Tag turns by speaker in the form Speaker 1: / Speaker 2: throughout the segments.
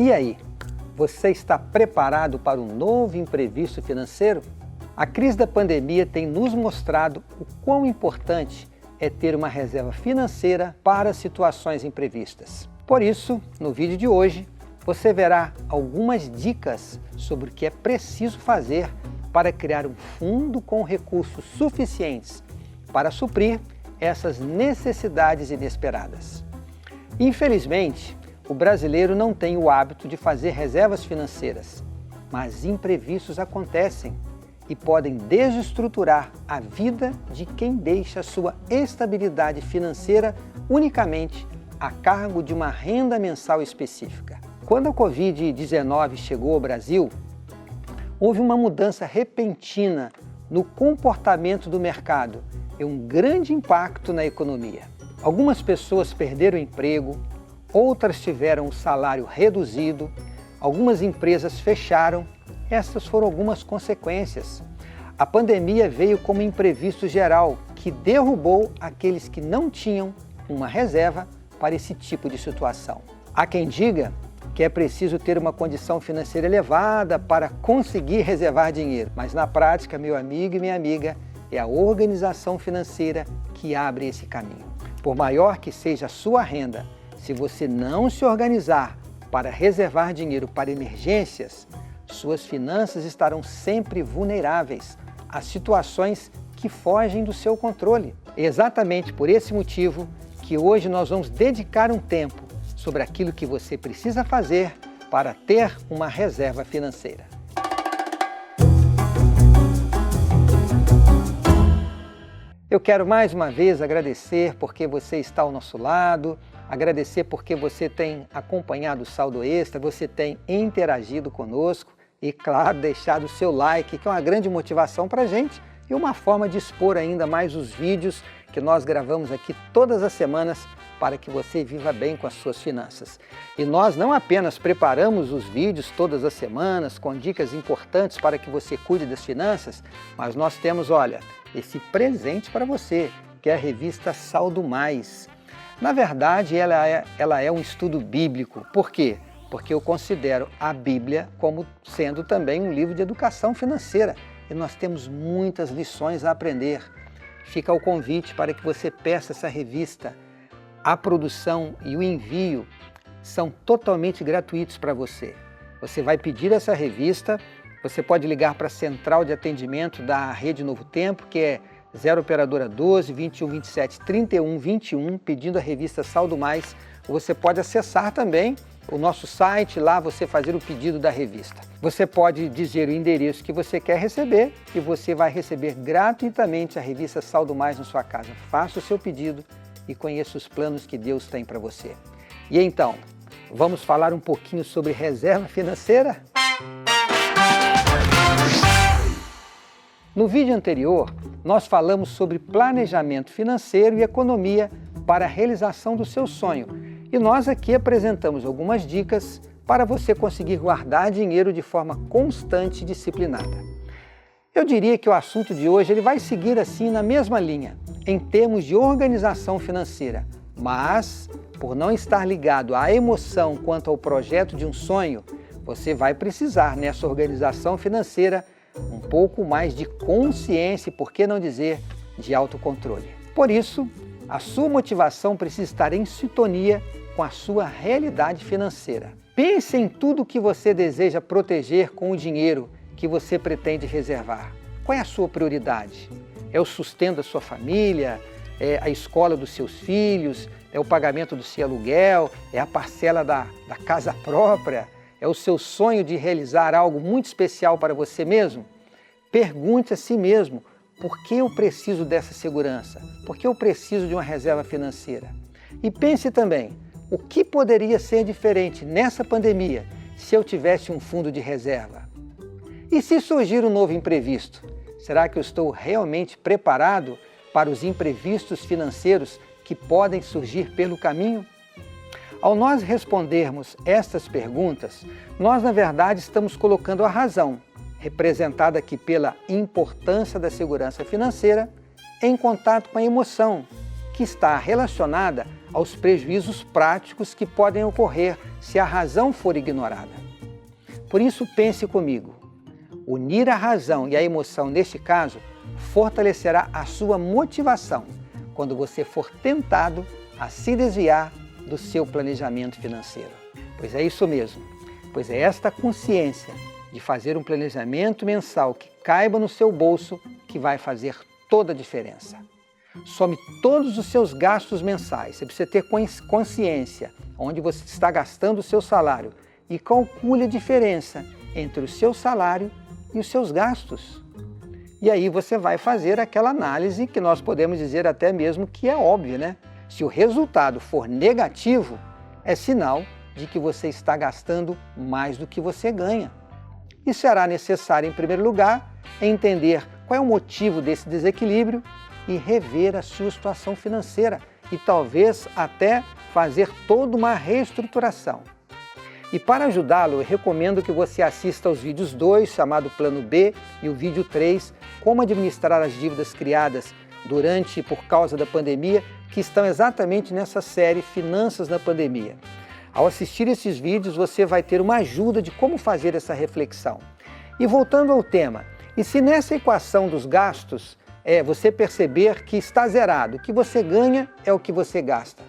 Speaker 1: E aí, você está preparado para um novo imprevisto financeiro? A crise da pandemia tem nos mostrado o quão importante é ter uma reserva financeira para situações imprevistas. Por isso, no vídeo de hoje, você verá algumas dicas sobre o que é preciso fazer para criar um fundo com recursos suficientes para suprir essas necessidades inesperadas. Infelizmente, o brasileiro não tem o hábito de fazer reservas financeiras, mas imprevistos acontecem e podem desestruturar a vida de quem deixa sua estabilidade financeira unicamente a cargo de uma renda mensal específica. Quando a Covid-19 chegou ao Brasil, houve uma mudança repentina no comportamento do mercado e um grande impacto na economia. Algumas pessoas perderam o emprego, outras tiveram o salário reduzido, algumas empresas fecharam. Essas foram algumas consequências. A pandemia veio como imprevisto geral, que derrubou aqueles que não tinham uma reserva para esse tipo de situação. Há quem diga que é preciso ter uma condição financeira elevada para conseguir reservar dinheiro, mas na prática, meu amigo e minha amiga, é a organização financeira que abre esse caminho. Por maior que seja a sua renda, se você não se organizar para reservar dinheiro para emergências, suas finanças estarão sempre vulneráveis a situações que fogem do seu controle. É exatamente por esse motivo que hoje nós vamos dedicar um tempo sobre aquilo que você precisa fazer para ter uma reserva financeira. Eu quero mais uma vez agradecer porque você está ao nosso lado, agradecer porque você tem acompanhado o Saldo Extra, você tem interagido conosco e, claro, deixado o seu like, que é uma grande motivação para a gente e uma forma de expor ainda mais os vídeos que nós gravamos aqui todas as semanas para que você viva bem com as suas finanças. E nós não apenas preparamos os vídeos todas as semanas com dicas importantes para que você cuide das finanças, mas nós temos, olha, esse presente para você, que é a revista Saldo Mais. Na verdade, ela é um estudo bíblico. Por quê? Porque eu considero a Bíblia como sendo também um livro de educação financeira. E nós temos muitas lições a aprender. Fica o convite para que você peça essa revista. A produção e o envio são totalmente gratuitos para você. Você vai pedir essa revista, você pode ligar para a central de atendimento da Rede Novo Tempo, que é 0 operadora 12 21 27 31 21, pedindo a revista Saldo Mais. Você pode acessar também o nosso site, lá você fazer o pedido da revista. Você pode dizer o endereço que você quer receber e você vai receber gratuitamente a revista Saldo Mais na sua casa. Faça o seu pedido e conheça os planos que Deus tem para você. E então, vamos falar um pouquinho sobre reserva financeira? No vídeo anterior, nós falamos sobre planejamento financeiro e economia para a realização do seu sonho. E nós aqui apresentamos algumas dicas para você conseguir guardar dinheiro de forma constante e disciplinada. Eu diria que o assunto de hoje ele vai seguir assim na mesma linha, em termos de organização financeira, mas por não estar ligado à emoção quanto ao projeto de um sonho, você vai precisar nessa organização financeira um pouco mais de consciência e, por que não dizer, de autocontrole. Por isso, a sua motivação precisa estar em sintonia com a sua realidade financeira. Pense em tudo que você deseja proteger com o dinheiro que você pretende reservar. Qual é a sua prioridade? É o sustento da sua família? É a escola dos seus filhos? É o pagamento do seu aluguel? É a parcela da casa própria? É o seu sonho de realizar algo muito especial para você mesmo? Pergunte a si mesmo, por que eu preciso dessa segurança? Por que eu preciso de uma reserva financeira? E pense também, o que poderia ser diferente nessa pandemia se eu tivesse um fundo de reserva? E se surgir um novo imprevisto? Será que eu estou realmente preparado para os imprevistos financeiros que podem surgir pelo caminho? Ao nós respondermos estas perguntas, nós na verdade estamos colocando a razão, representada aqui pela importância da segurança financeira, em contato com a emoção, que está relacionada aos prejuízos práticos que podem ocorrer se a razão for ignorada. Por isso, pense comigo. Unir a razão e a emoção, neste caso, fortalecerá a sua motivação quando você for tentado a se desviar do seu planejamento financeiro. Pois é isso mesmo, pois é esta consciência de fazer um planejamento mensal que caiba no seu bolso que vai fazer toda a diferença. Some todos os seus gastos mensais, você precisa ter consciência onde você está gastando o seu salário e calcule a diferença entre o seu salário e os seus gastos. E aí você vai fazer aquela análise que nós podemos dizer até mesmo que é óbvia, né? Se o resultado for negativo, é sinal de que você está gastando mais do que você ganha. E será necessário, em primeiro lugar, entender qual é o motivo desse desequilíbrio e rever a sua situação financeira e talvez até fazer toda uma reestruturação. E para ajudá-lo, eu recomendo que você assista aos vídeos 2, chamado Plano B, e o vídeo 3, Como Administrar as Dívidas Criadas durante e por causa da pandemia, que estão exatamente nessa série Finanças na Pandemia. Ao assistir esses vídeos, você vai ter uma ajuda de como fazer essa reflexão. E voltando ao tema, e se nessa equação dos gastos, você perceber que está zerado, o que você ganha é o que você gasta.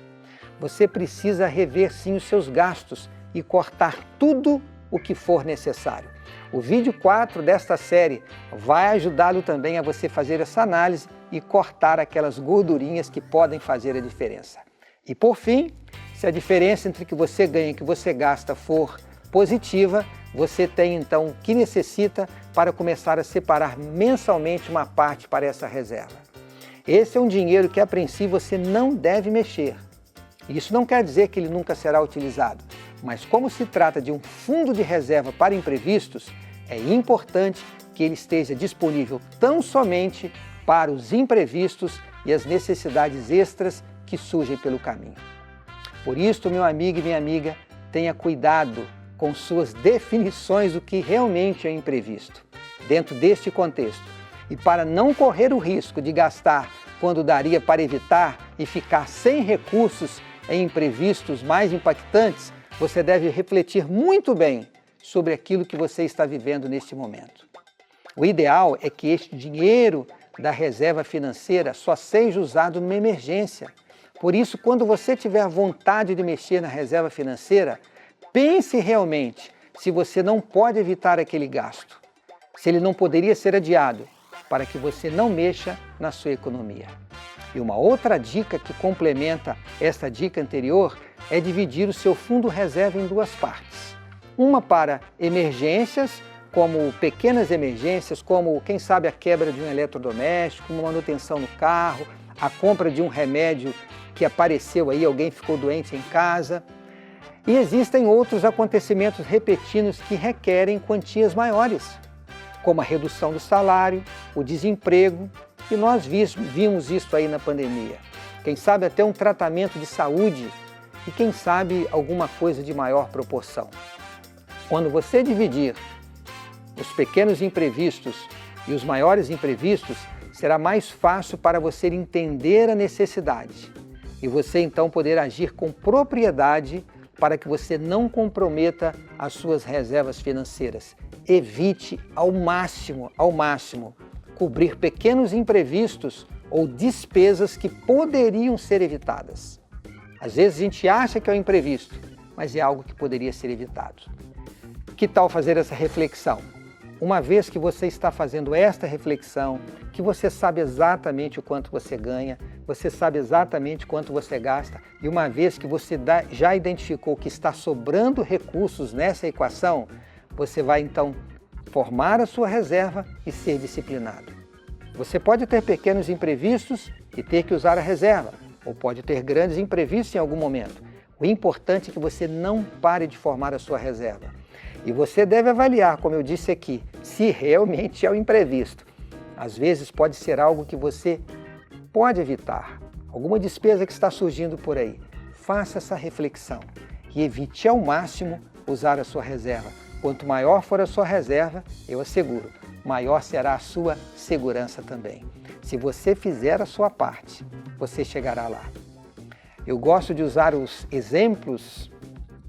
Speaker 1: Você precisa rever sim os seus gastos e cortar tudo o que for necessário. O vídeo 4 desta série vai ajudá-lo também a você fazer essa análise e cortar aquelas gordurinhas que podem fazer a diferença. E por fim, se a diferença entre o que você ganha e o que você gasta for positiva, você tem então o que necessita para começar a separar mensalmente uma parte para essa reserva. Esse é um dinheiro que a princípio você não deve mexer. Isso não quer dizer que ele nunca será utilizado, mas como se trata de um fundo de reserva para imprevistos, é importante que ele esteja disponível tão somente para os imprevistos e as necessidades extras que surgem pelo caminho. Por isso, meu amigo e minha amiga, tenha cuidado com suas definições do que realmente é imprevisto, dentro deste contexto. E para não correr o risco de gastar quando daria para evitar e ficar sem recursos em imprevistos mais impactantes, você deve refletir muito bem sobre aquilo que você está vivendo neste momento. O ideal é que este dinheiro da reserva financeira só seja usado numa emergência. Por isso, quando você tiver vontade de mexer na reserva financeira, pense realmente se você não pode evitar aquele gasto, se ele não poderia ser adiado, para que você não mexa na sua economia. E uma outra dica que complementa esta dica anterior é dividir o seu fundo reserva em duas partes. Uma para emergências, como pequenas emergências, como, quem sabe, a quebra de um eletrodoméstico, uma manutenção no carro, a compra de um remédio que apareceu aí, alguém ficou doente em casa. E existem outros acontecimentos repentinos que requerem quantias maiores, como a redução do salário, o desemprego, e nós vimos isso aí na pandemia. Quem sabe até um tratamento de saúde e quem sabe alguma coisa de maior proporção. Quando você dividir os pequenos imprevistos e os maiores imprevistos, será mais fácil para você entender a necessidade e você então poder agir com propriedade para que você não comprometa as suas reservas financeiras. Evite ao máximo, cobrir pequenos imprevistos ou despesas que poderiam ser evitadas. Às vezes a gente acha que é um imprevisto, mas é algo que poderia ser evitado. Que tal fazer essa reflexão? Uma vez que você está fazendo esta reflexão, que você sabe exatamente o quanto você ganha, você sabe exatamente quanto você gasta, e uma vez que você já identificou que está sobrando recursos nessa equação, você vai então formar a sua reserva e ser disciplinado. Você pode ter pequenos imprevistos e ter que usar a reserva, ou pode ter grandes imprevistos em algum momento. O importante é que você não pare de formar a sua reserva. E você deve avaliar, como eu disse aqui, se realmente é um imprevisto. Às vezes pode ser algo que você pode evitar, alguma despesa que está surgindo por aí. Faça essa reflexão e evite ao máximo usar a sua reserva. Quanto maior for a sua reserva, eu asseguro, maior será a sua segurança também. Se você fizer a sua parte, você chegará lá. Eu gosto de usar os exemplos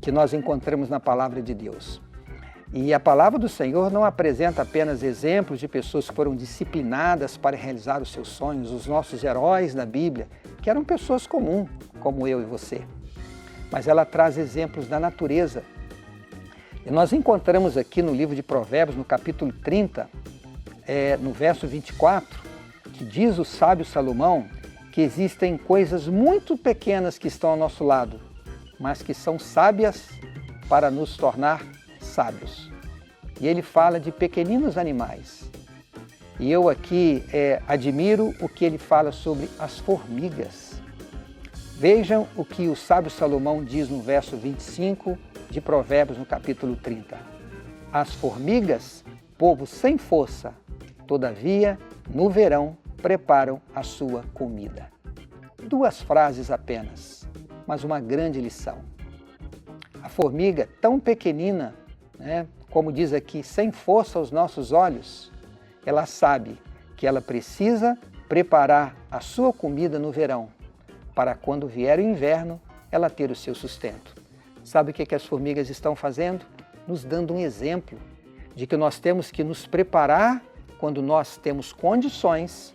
Speaker 1: que nós encontramos na palavra de Deus. E a palavra do Senhor não apresenta apenas exemplos de pessoas que foram disciplinadas para realizar os seus sonhos, os nossos heróis da Bíblia, que eram pessoas comuns, como eu e você. Mas ela traz exemplos da natureza. E nós encontramos aqui no livro de Provérbios, no capítulo 30, no verso 24, que diz o sábio Salomão que existem coisas muito pequenas que estão ao nosso lado, mas que são sábias para nos tornar sábios. E ele fala de pequeninos animais. E eu aqui admiro o que ele fala sobre as formigas. Vejam o que o sábio Salomão diz no verso 25 de Provérbios, no capítulo 30. As formigas, povo sem força, todavia, no verão, preparam a sua comida. 2 frases apenas, mas uma grande lição. A formiga, tão pequenina, como diz aqui, sem força aos nossos olhos, ela sabe que ela precisa preparar a sua comida no verão, para quando vier o inverno, ela ter o seu sustento. Sabe o que as formigas estão fazendo? Nos dando um exemplo de que nós temos que nos preparar quando nós temos condições,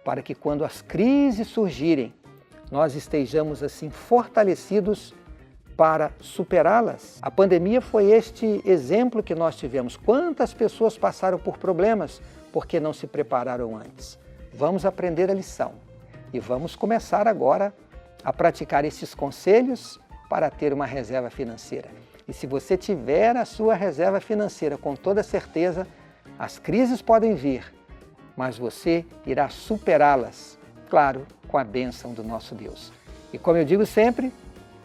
Speaker 1: para que quando as crises surgirem, nós estejamos assim fortalecidos para superá-las. A pandemia foi este exemplo que nós tivemos. Quantas pessoas passaram por problemas porque não se prepararam antes? Vamos aprender a lição e vamos começar agora a praticar esses conselhos para ter uma reserva financeira. E se você tiver a sua reserva financeira, com toda certeza, as crises podem vir, mas você irá superá-las, claro, com a bênção do nosso Deus. E como eu digo sempre,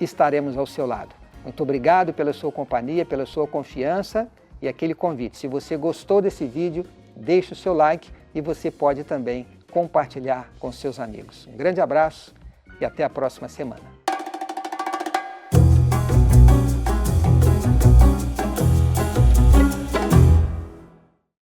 Speaker 1: estaremos ao seu lado. Muito obrigado pela sua companhia, pela sua confiança e aquele convite. Se você gostou desse vídeo, deixe o seu like e você pode também compartilhar com seus amigos. Um grande abraço e até a próxima semana.